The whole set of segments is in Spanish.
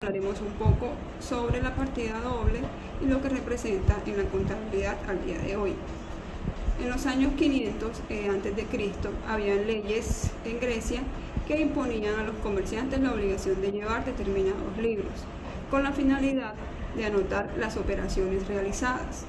Hablaremos un poco sobre la partida doble y lo que representa en la contabilidad al día de hoy. En los años 500 a.C. habían leyes en Grecia que imponían a los comerciantes la obligación de llevar determinados libros, con la finalidad de anotar las operaciones realizadas.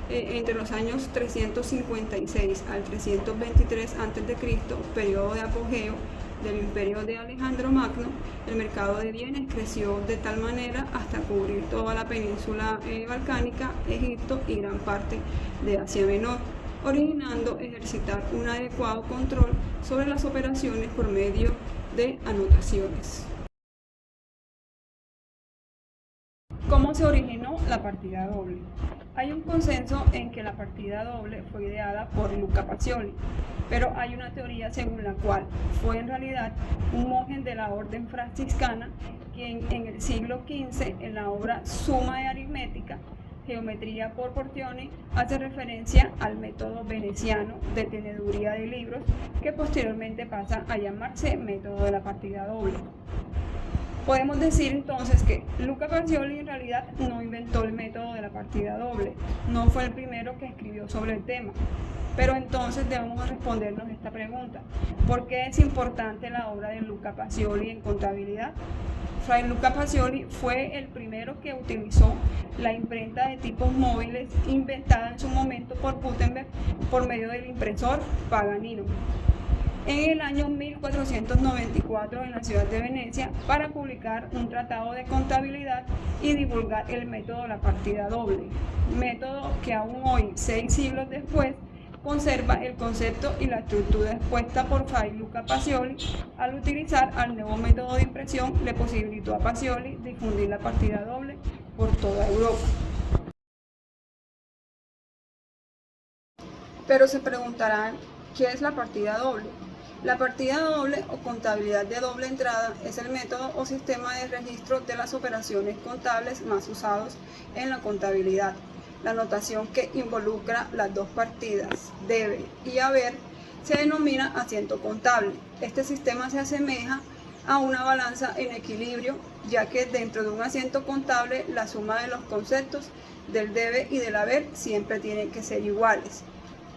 Entre los años 356 al 323 a.C., periodo de apogeo del imperio de Alejandro Magno, el mercado de bienes creció de tal manera hasta cubrir toda la península balcánica, Egipto y gran parte de Asia Menor, originando ejercitar un adecuado control sobre las operaciones por medio de anotaciones. ¿Cómo se originó la partida doble? Hay un consenso en que la partida doble fue ideada por Luca Pacioli, pero hay una teoría según la cual fue en realidad un monje de la orden franciscana quien en el siglo XV, en la obra Suma de Aritmética, Geometría por porciones, hace referencia al método veneciano de teneduría de libros, que posteriormente pasa a llamarse método de la partida doble. Podemos decir entonces que Luca Pacioli en realidad no inventó el método de la partida doble, no fue el primero que escribió sobre el tema. Pero entonces debemos respondernos esta pregunta: ¿por qué es importante la obra de Luca Pacioli en contabilidad? Fray Luca Pacioli fue el primero que utilizó la imprenta de tipos móviles inventada en su momento por Gutenberg por medio del impresor Paganino en el año 1494 en la ciudad de Venecia para publicar un tratado de contabilidad y divulgar el método de la partida doble, método que aún hoy, 6 siglos después, conserva el concepto y la estructura expuesta por Fray Luca Pacioli. Al utilizar al nuevo método de impresión, le posibilitó a Pacioli difundir la partida doble por toda Europa. Pero se preguntarán, ¿qué es la partida doble? La partida doble o contabilidad de doble entrada es el método o sistema de registro de las operaciones contables más usados en la contabilidad. La notación que involucra las dos partidas, debe y haber, se denomina asiento contable. Este sistema se asemeja a una balanza en equilibrio, ya que dentro de un asiento contable la suma de los conceptos del debe y del haber siempre tienen que ser iguales.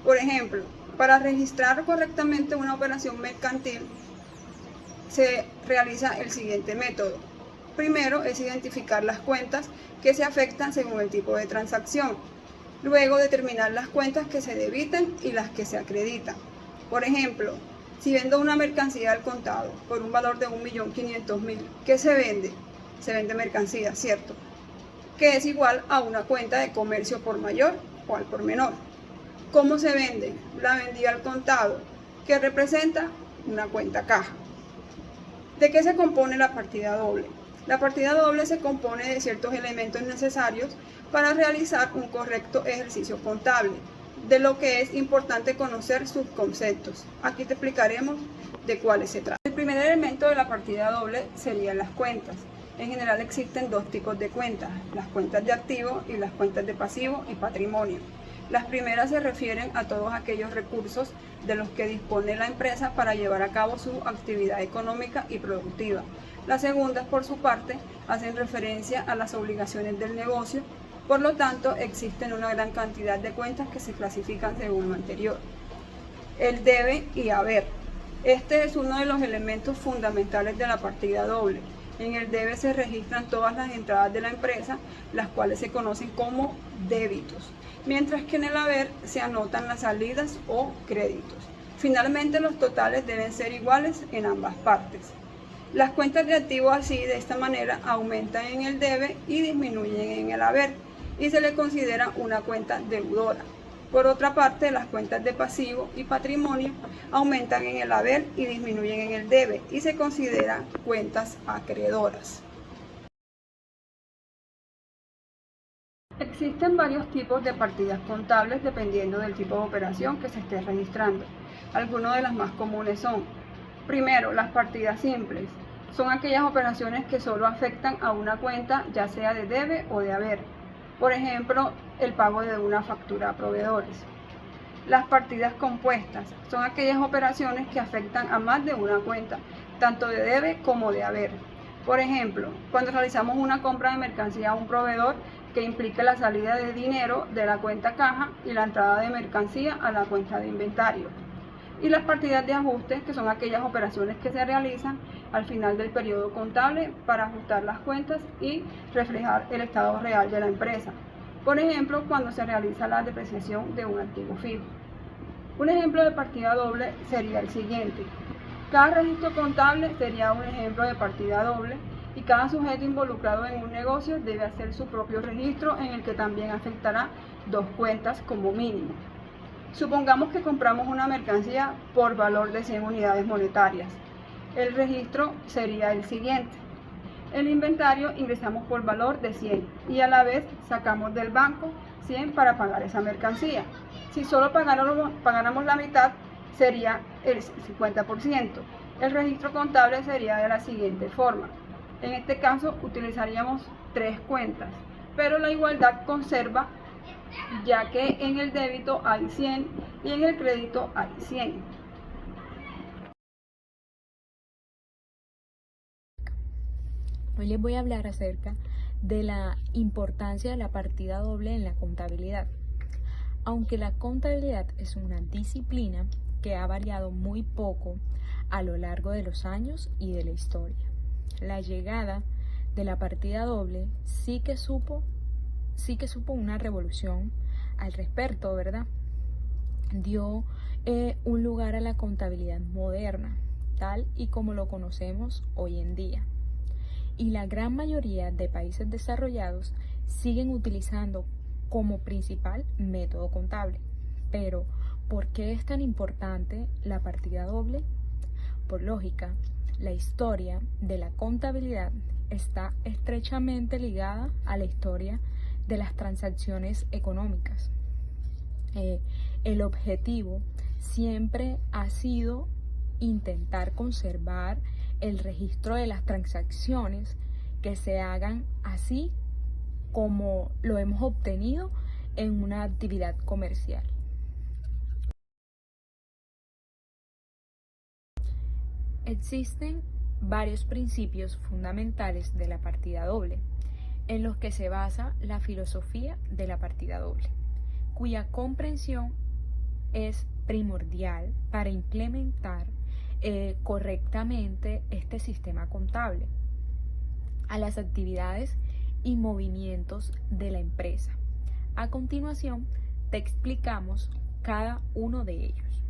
Por ejemplo, para registrar correctamente una operación mercantil se realiza el siguiente método. Primero es identificar las cuentas que se afectan según el tipo de transacción. Luego determinar las cuentas que se debitan y las que se acreditan. Por ejemplo, si vendo una mercancía al contado por un valor de 1.500.000, ¿qué se vende? Se vende mercancía, ¿cierto? Que es igual a una cuenta de comercio por mayor o al por menor. ¿Cómo se vende? La vendí al contado, que representa una cuenta caja. ¿De qué se compone la partida doble? La partida doble se compone de ciertos elementos necesarios para realizar un correcto ejercicio contable, de lo que es importante conocer sus conceptos. Aquí te explicaremos de cuáles se trata. El primer elemento de la partida doble serían las cuentas. En general existen dos tipos de cuentas: las cuentas de activo y las cuentas de pasivo y patrimonio. Las primeras se refieren a todos aquellos recursos de los que dispone la empresa para llevar a cabo su actividad económica y productiva. Las segundas, por su parte, hacen referencia a las obligaciones del negocio. Por lo tanto, existen una gran cantidad de cuentas que se clasifican según lo anterior. El debe y haber. Este es uno de los elementos fundamentales de la partida doble. En el debe se registran todas las entradas de la empresa, las cuales se conocen como débitos, mientras que en el haber se anotan las salidas o créditos. Finalmente, los totales deben ser iguales en ambas partes. Las cuentas de activo así, de esta manera, aumentan en el debe y disminuyen en el haber, y se le considera una cuenta deudora. Por otra parte, las cuentas de pasivo y patrimonio aumentan en el haber y disminuyen en el debe, y se consideran cuentas acreedoras. Existen varios tipos de partidas contables dependiendo del tipo de operación que se esté registrando. Algunas de las más comunes son: primero, las partidas simples. Son aquellas operaciones que solo afectan a una cuenta, ya sea de debe o de haber. Por ejemplo, el pago de una factura a proveedores. Las partidas compuestas son aquellas operaciones que afectan a más de una cuenta, tanto de debe como de haber. Por ejemplo, cuando realizamos una compra de mercancía a un proveedor que implique la salida de dinero de la cuenta caja y la entrada de mercancía a la cuenta de inventario. Y las partidas de ajuste, que son aquellas operaciones que se realizan al final del periodo contable para ajustar las cuentas y reflejar el estado real de la empresa. Por ejemplo, cuando se realiza la depreciación de un activo fijo. Un ejemplo de partida doble sería el siguiente. Cada registro contable sería un ejemplo de partida doble y cada sujeto involucrado en un negocio debe hacer su propio registro en el que también afectará dos cuentas como mínimo. Supongamos que compramos una mercancía por valor de 100 unidades monetarias. El registro sería el siguiente. El inventario ingresamos por valor de 100 y a la vez sacamos del banco 100 para pagar esa mercancía. Si solo pagáramos la mitad, sería el 50%. El registro contable sería de la siguiente forma. En este caso utilizaríamos 3 cuentas, pero la igualdad conserva, ya que en el débito hay 100 y en el crédito hay 100. Hoy les voy a hablar acerca de la importancia de la partida doble en la contabilidad. Aunque la contabilidad es una disciplina que ha variado muy poco a lo largo de los años y de la historia, la llegada de la partida doble sí que supo una revolución al respecto, ¿verdad? Dio un lugar a la contabilidad moderna, tal y como lo conocemos hoy en día. Y la gran mayoría de países desarrollados siguen utilizando como principal método contable. Pero, ¿por qué es tan importante la partida doble? Por lógica, la historia de la contabilidad está estrechamente ligada a la historia de las transacciones económicas. El objetivo siempre ha sido intentar conservar el registro de las transacciones que se hagan así como lo hemos obtenido en una actividad comercial. Existen varios principios fundamentales de la partida doble, en los que se basa la filosofía de la partida doble, cuya comprensión es primordial para implementar correctamente este sistema contable a las actividades y movimientos de la empresa. A continuación, te explicamos cada uno de ellos.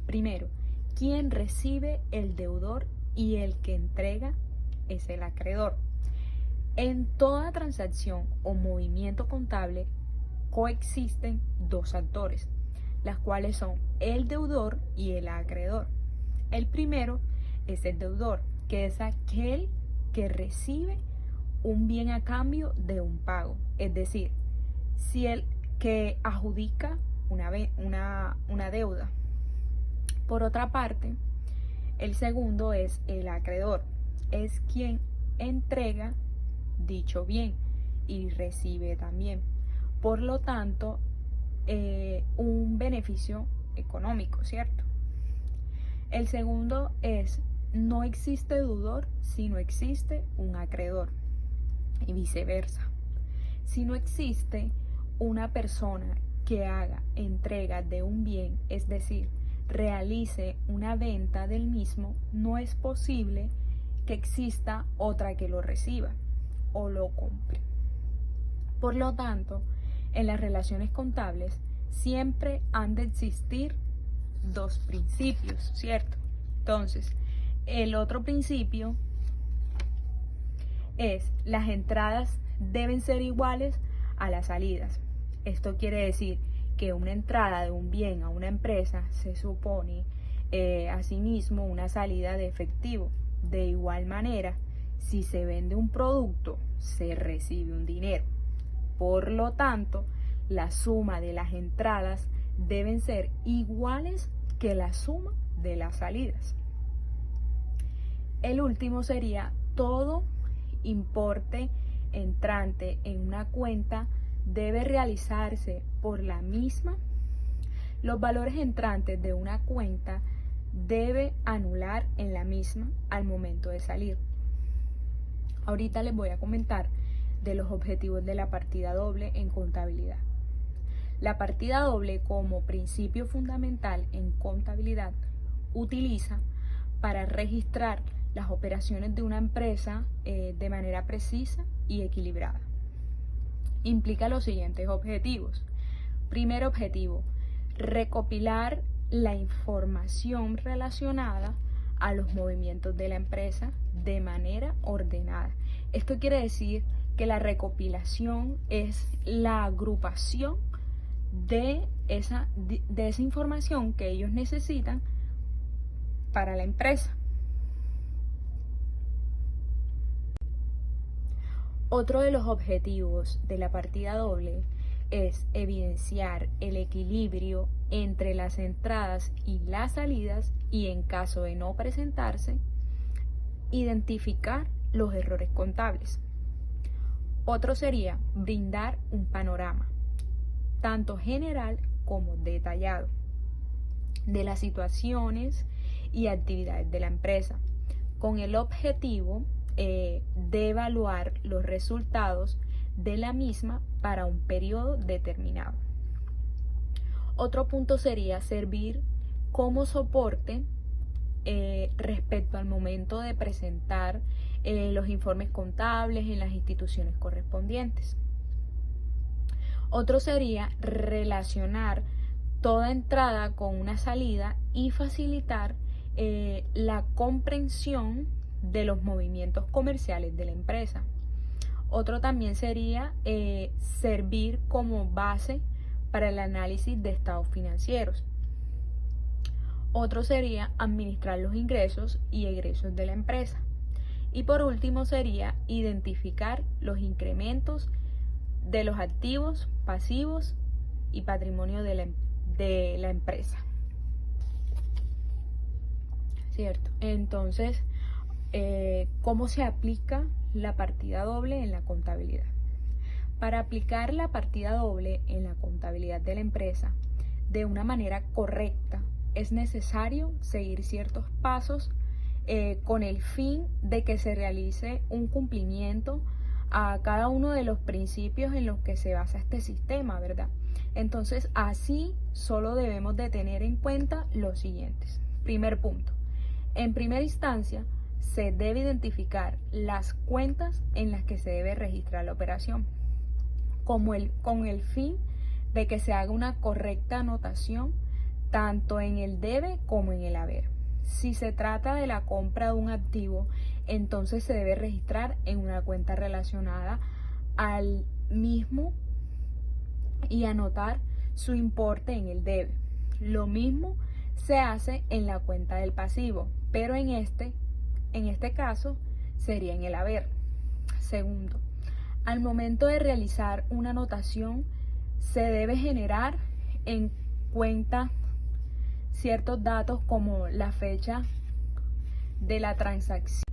Primero, ¿quién recibe? El deudor, y el que entrega es el acreedor. En toda transacción o movimiento contable coexisten dos actores, las cuales son el deudor y el acreedor. El primero es el deudor, que es aquel que recibe un bien a cambio de un pago, es decir, si el que adjudica una deuda. Por otra parte, el segundo es el acreedor, es quien entrega dicho bien y recibe también, por lo tanto, un beneficio económico, ¿cierto? El segundo es: no existe deudor si no existe un acreedor, y viceversa. Si no existe una persona que haga entrega de un bien, es decir, realice una venta del mismo, no es posible que exista otra que lo reciba o lo compre. Por lo tanto, en las relaciones contables siempre han de existir dos principios, ¿cierto? Entonces, el otro principio es: las entradas deben ser iguales a las salidas. Esto quiere decir que una entrada de un bien a una empresa se supone asimismo una salida de efectivo. De igual manera, si se vende un producto, se recibe un dinero. Por lo tanto, la suma de las entradas deben ser iguales que la suma de las salidas. El último sería: todo importe entrante en una cuenta debe realizarse por la misma. Los valores entrantes de una cuenta debe anular en la misma al momento de salir. Ahorita les voy a comentar de los objetivos de la partida doble en contabilidad. La partida doble, como principio fundamental en contabilidad, utiliza para registrar las operaciones de una empresa de manera precisa y equilibrada. Implica los siguientes objetivos. Primer objetivo, recopilar la información relacionada a los movimientos de la empresa de manera ordenada. Esto quiere decir que la recopilación es la agrupación de esa información que ellos necesitan para la empresa. Otro de los objetivos de la partida doble es evidenciar el equilibrio entre las entradas y las salidas y, en caso de no presentarse, identificar los errores contables. Otro sería brindar un panorama, tanto general como detallado, de las situaciones y actividades de la empresa, con el objetivo de evaluar los resultados de la misma para un periodo determinado. Otro punto sería servir como soporte respecto al momento de presentar los informes contables en las instituciones correspondientes. Otro sería relacionar toda entrada con una salida y facilitar la comprensión de los movimientos comerciales de la empresa. Otro también sería servir como base para el análisis de estados financieros. Otro sería administrar los ingresos y egresos de la empresa. Y por último sería identificar los incrementos de los activos, pasivos y patrimonio de la empresa. ¿Cierto? Entonces, ¿cómo se aplica la partida doble en la contabilidad? Para aplicar la partida doble en la contabilidad de la empresa de una manera correcta, es necesario seguir ciertos pasos con el fin de que se realice un cumplimiento a cada uno de los principios en los que se basa este sistema, ¿verdad? Entonces, así solo debemos de tener en cuenta los siguientes. Primer punto. En primera instancia, se debe identificar las cuentas en las que se debe registrar la operación, con el fin de que se haga una correcta anotación tanto en el debe como en el haber. Si se trata de la compra de un activo, entonces se debe registrar en una cuenta relacionada al mismo y anotar su importe en el debe. Lo mismo se hace en la cuenta del pasivo, pero en este caso sería en el haber. Segundo, al momento de realizar una anotación, se debe generar en cuenta ciertos datos como la fecha de la transacción.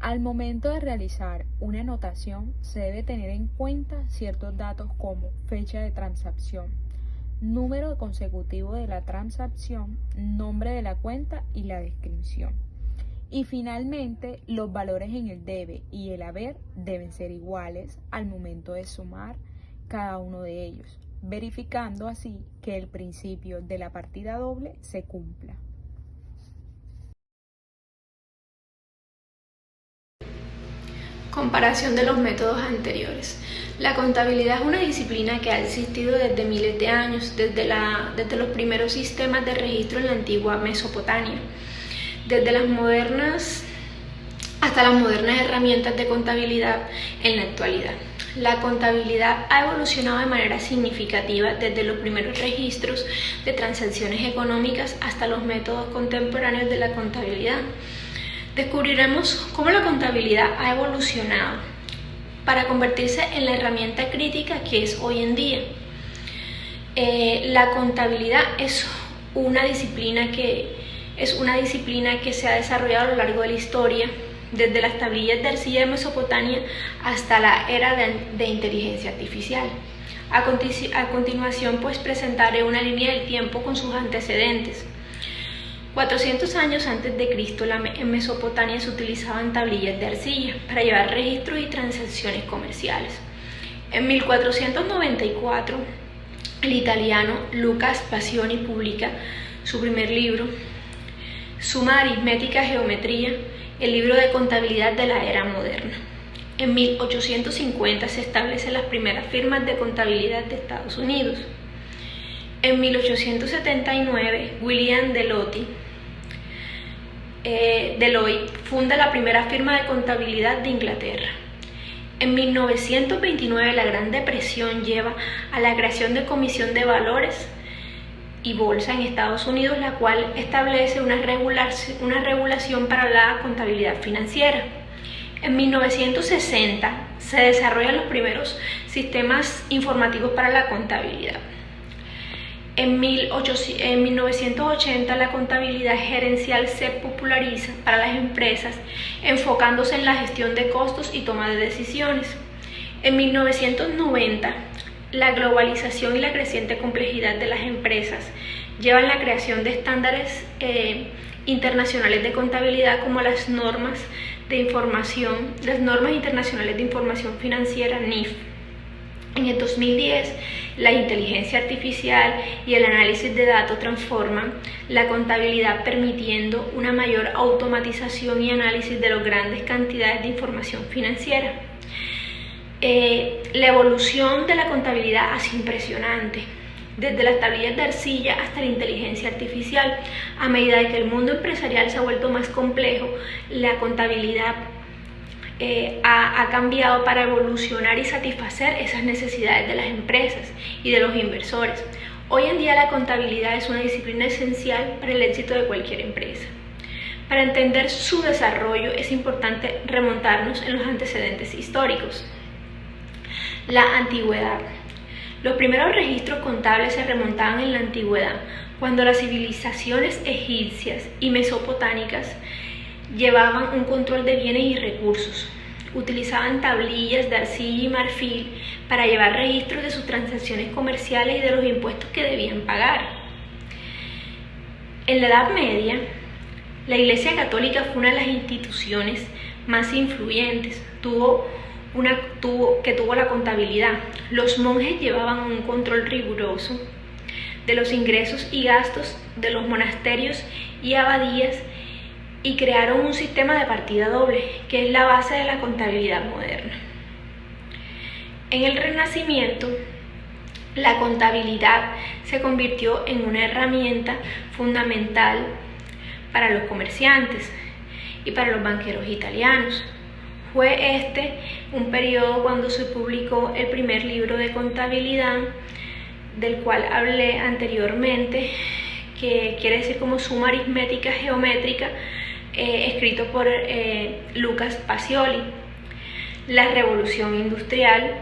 Al momento de realizar una anotación, se debe tener en cuenta ciertos datos como fecha de transacción, número consecutivo de la transacción, nombre de la cuenta y la descripción. Y finalmente, los valores en el debe y el haber deben ser iguales al momento de sumar cada uno de ellos, verificando así que el principio de la partida doble se cumpla. Comparación de los métodos anteriores. La contabilidad es una disciplina que ha existido desde miles de años, desde los primeros sistemas de registro en la antigua Mesopotamia, desde las modernas hasta las modernas herramientas de contabilidad en la actualidad. La contabilidad ha evolucionado de manera significativa desde los primeros registros de transacciones económicas hasta los métodos contemporáneos de la contabilidad. Descubriremos cómo la contabilidad ha evolucionado para convertirse en la herramienta crítica que es hoy en día. La contabilidad es una disciplina que se ha desarrollado a lo largo de la historia, desde las tablillas de arcilla de Mesopotamia hasta la era de inteligencia artificial. A continuación, pues presentaré una línea del tiempo con sus antecedentes. 400 años antes de Cristo, en Mesopotamia se utilizaban tablillas de arcilla para llevar registros y transacciones comerciales. En 1494, el italiano Luca Pacioli publica su primer libro, Suma Aritmética Geometría, el libro de contabilidad de la era moderna. En 1850 se establecen las primeras firmas de contabilidad de Estados Unidos. En 1879, William Deloitte funda la primera firma de contabilidad de Inglaterra. En 1929, la Gran Depresión lleva a la creación de Comisión de Valores y Bolsa en Estados Unidos, la cual establece una regulación para la contabilidad financiera. En 1960 se desarrollan los primeros sistemas informativos para la contabilidad. En 1980 la contabilidad gerencial se populariza para las empresas, enfocándose en la gestión de costos y toma de decisiones. En 1990 la globalización y la creciente complejidad de las empresas llevan la creación de estándares internacionales de contabilidad como las normas internacionales de información financiera NIF. En el 2010, la inteligencia artificial y el análisis de datos transforman la contabilidad, permitiendo una mayor automatización y análisis de las grandes cantidades de información financiera. La evolución de la contabilidad ha sido impresionante, desde las tablillas de arcilla hasta la inteligencia artificial. A medida que el mundo empresarial se ha vuelto más complejo, la contabilidad ha cambiado para evolucionar y satisfacer esas necesidades de las empresas y de los inversores. Hoy en día la contabilidad es una disciplina esencial para el éxito de cualquier empresa. Para entender su desarrollo es importante remontarnos en los antecedentes históricos. La antigüedad. Los primeros registros contables se remontaban en la antigüedad, cuando las civilizaciones egipcias y mesopotámicas llevaban un control de bienes y recursos. Utilizaban tablillas de arcilla y marfil para llevar registros de sus transacciones comerciales y de los impuestos que debían pagar. En la Edad Media, la Iglesia Católica fue una de las instituciones más influyentes, tuvo la contabilidad. Los monjes llevaban un control riguroso de los ingresos y gastos de los monasterios y abadías y crearon un sistema de partida doble, que es la base de la contabilidad moderna. En el Renacimiento, la contabilidad se convirtió en una herramienta fundamental para los comerciantes y para los banqueros italianos. Fue este un periodo cuando se publicó el primer libro de contabilidad, del cual hablé anteriormente, que quiere decir como suma aritmética geométrica, escrito por Luca Pacioli. La revolución industrial.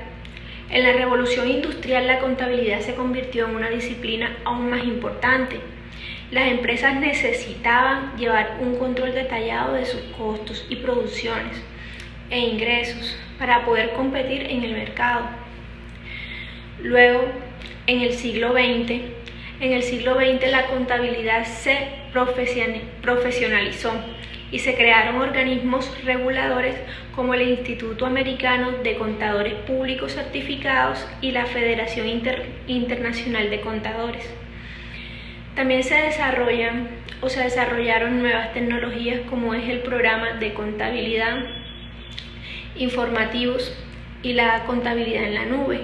En la revolución industrial la contabilidad se convirtió en una disciplina aún más importante. Las empresas necesitaban llevar un control detallado de sus costos y producciones e ingresos para poder competir en el mercado. Luego, en el siglo XX la contabilidad se profesionalizó y se crearon organismos reguladores como el Instituto Americano de Contadores Públicos Certificados y la Federación Internacional de Contadores. También se desarrollaron nuevas tecnologías como es el programa de contabilidad, informativos y la contabilidad en la nube.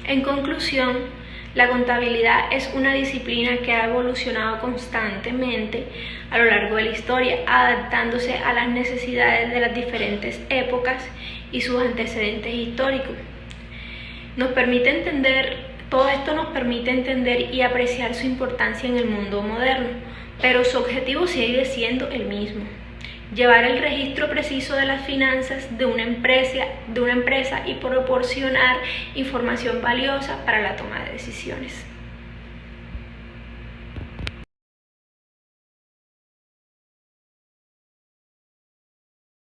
En conclusión, la contabilidad es una disciplina que ha evolucionado constantemente a lo largo de la historia, adaptándose a las necesidades de las diferentes épocas y sus antecedentes históricos. Todo esto nos permite entender y apreciar su importancia en el mundo moderno, pero su objetivo sigue siendo el mismo: llevar el registro preciso de las finanzas de una empresa y proporcionar información valiosa para la toma de decisiones.